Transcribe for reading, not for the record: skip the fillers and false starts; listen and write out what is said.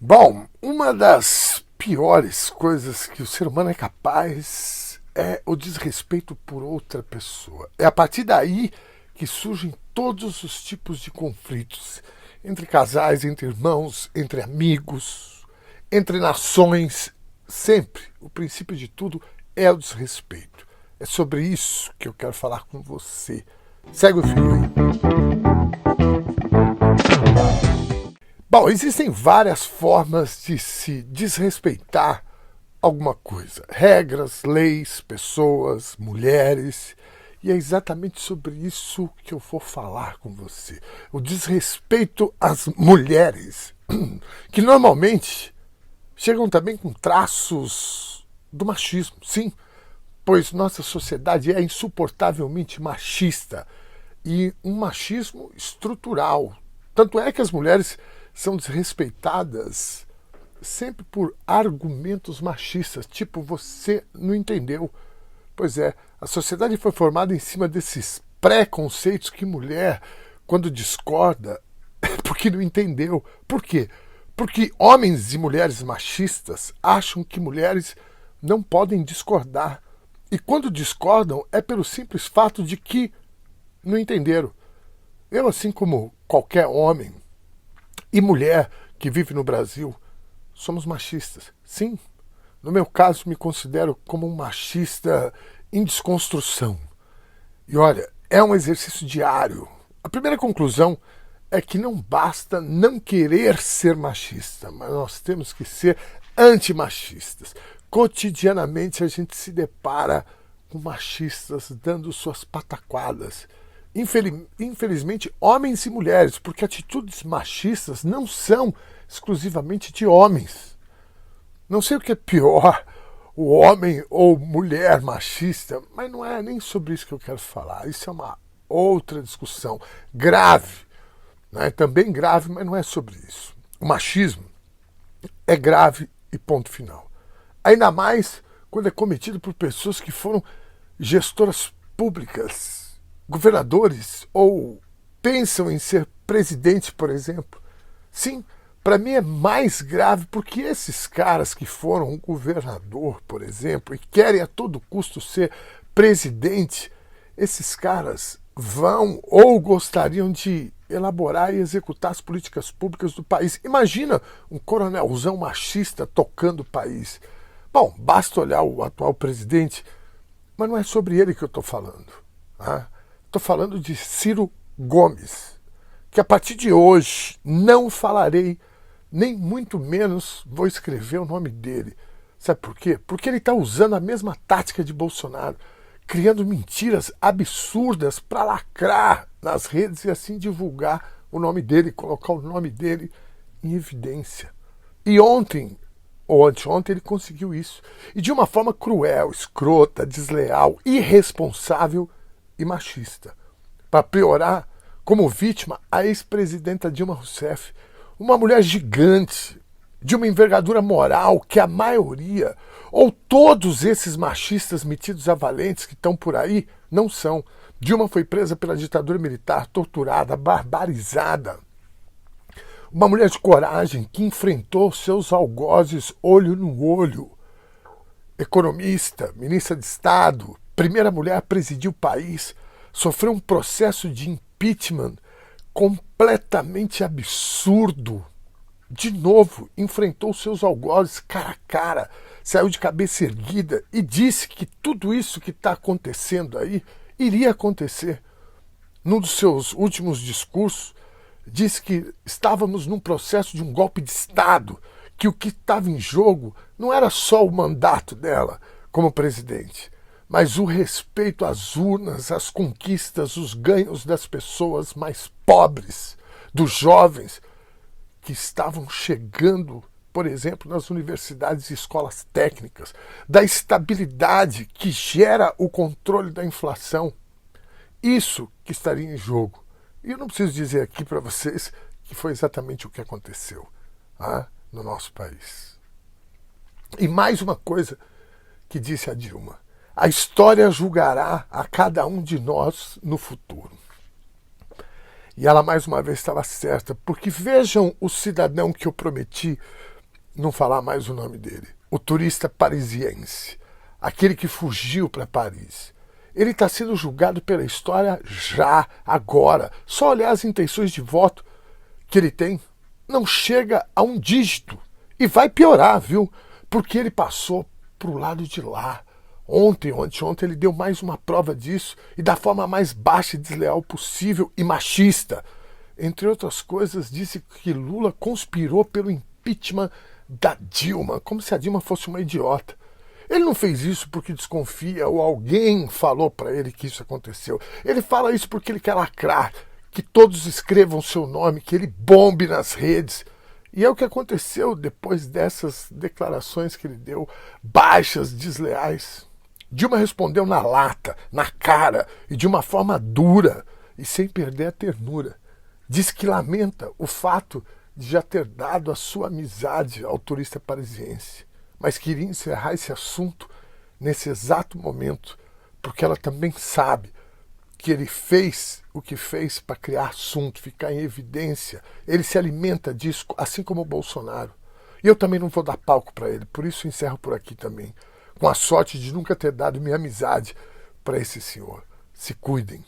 Bom, uma das piores coisas que o ser humano é capaz é o desrespeito por outra pessoa. É a partir daí que surgem todos os tipos de conflitos entre casais, entre irmãos, entre amigos, entre nações. Sempre o princípio de tudo é o desrespeito. É sobre isso que eu quero falar com você. Segue o fio aí. Bom, existem várias formas de se desrespeitar alguma coisa. Regras, leis, pessoas, mulheres. E é exatamente sobre isso que eu vou falar com você. O desrespeito às mulheres, que normalmente chegam também com traços do machismo. Sim, pois nossa sociedade é insuportavelmente machista. E um machismo estrutural. Tanto é que as mulheres são desrespeitadas sempre por argumentos machistas, tipo, você não entendeu. Pois é, a sociedade foi formada em cima desses preconceitos que mulher, quando discorda, é porque não entendeu. Por quê? Porque homens e mulheres machistas acham que mulheres não podem discordar. E quando discordam é pelo simples fato de que não entenderam. Eu, assim como qualquer homem e mulher que vive no Brasil, somos machistas. Sim, no meu caso me considero como um machista em desconstrução. E olha, é um exercício diário. A primeira conclusão é que não basta não querer ser machista, mas nós temos que ser antimachistas. Cotidianamente a gente se depara com machistas dando suas pataquadas. Infelizmente, homens e mulheres, porque atitudes machistas não são exclusivamente de homens. Não sei o que é pior, o homem ou mulher machista, mas não é nem sobre isso que eu quero falar. Isso é uma outra discussão grave, né? Também grave, mas não é sobre isso. O machismo é grave e ponto final. Ainda mais quando é cometido por pessoas que foram gestoras públicas, governadores ou pensam em ser presidentes, por exemplo. Sim, para mim é mais grave porque esses caras que foram um governador, por exemplo, e querem a todo custo ser presidente, esses caras vão ou gostariam de elaborar e executar as políticas públicas do país. Imagina um coronelzão machista tocando o país. Bom, basta olhar o atual presidente, mas não é sobre ele que eu estou falando. Tá? Estou falando de Ciro Gomes, que a partir de hoje não falarei, nem muito menos vou escrever o nome dele. Sabe por quê? Porque ele está usando a mesma tática de Bolsonaro, criando mentiras absurdas para lacrar nas redes e assim divulgar o nome dele, colocar o nome dele em evidência. E ontem, ou anteontem, ele conseguiu isso. E de uma forma cruel, escrota, desleal, irresponsável e machista. Para piorar, como vítima, a ex-presidenta Dilma Rousseff, uma mulher gigante, de uma envergadura moral que a maioria, ou todos esses machistas metidos a valentes que estão por aí, não são. Dilma foi presa pela ditadura militar, torturada, barbarizada. Uma mulher de coragem que enfrentou seus algozes olho no olho. Economista, ministra de Estado, primeira mulher a presidir o país, sofreu um processo de impeachment completamente absurdo. De novo, enfrentou seus algozes cara a cara, saiu de cabeça erguida e disse que tudo isso que está acontecendo aí iria acontecer. Num dos seus últimos discursos, disse que estávamos num processo de um golpe de Estado, que o que estava em jogo não era só o mandato dela como presidente, mas o respeito às urnas, às conquistas, os ganhos das pessoas mais pobres, dos jovens que estavam chegando, por exemplo, nas universidades e escolas técnicas, da estabilidade que gera o controle da inflação. Isso que estaria em jogo. E eu não preciso dizer aqui para vocês que foi exatamente o que aconteceu no nosso país. E mais uma coisa que disse a Dilma: a história julgará a cada um de nós no futuro. E ela mais uma vez estava certa, porque vejam o cidadão que eu prometi não falar mais o nome dele. O turista parisiense, aquele que fugiu para Paris. Ele está sendo julgado pela história já, agora. Só olhar as intenções de voto que ele tem, não chega a um dígito. E vai piorar, viu? Porque ele passou para o lado de lá. Ontem ele deu mais uma prova disso, e da forma mais baixa e desleal possível e machista. Entre outras coisas, disse que Lula conspirou pelo impeachment da Dilma, como se a Dilma fosse uma idiota. Ele não fez isso porque desconfia ou alguém falou para ele que isso aconteceu. Ele fala isso porque ele quer lacrar, que todos escrevam seu nome, que ele bombe nas redes. E é o que aconteceu depois dessas declarações que ele deu, baixas, desleais. Dilma respondeu na lata, na cara e de uma forma dura e sem perder a ternura. Diz que lamenta o fato de já ter dado a sua amizade ao turista parisiense, mas queria encerrar esse assunto nesse exato momento, porque ela também sabe que ele fez o que fez para criar assunto, ficar em evidência. Ele se alimenta disso, assim como o Bolsonaro. E eu também não vou dar palco para ele, por isso encerro por aqui também, com a sorte de nunca ter dado minha amizade para esse senhor. Se cuidem.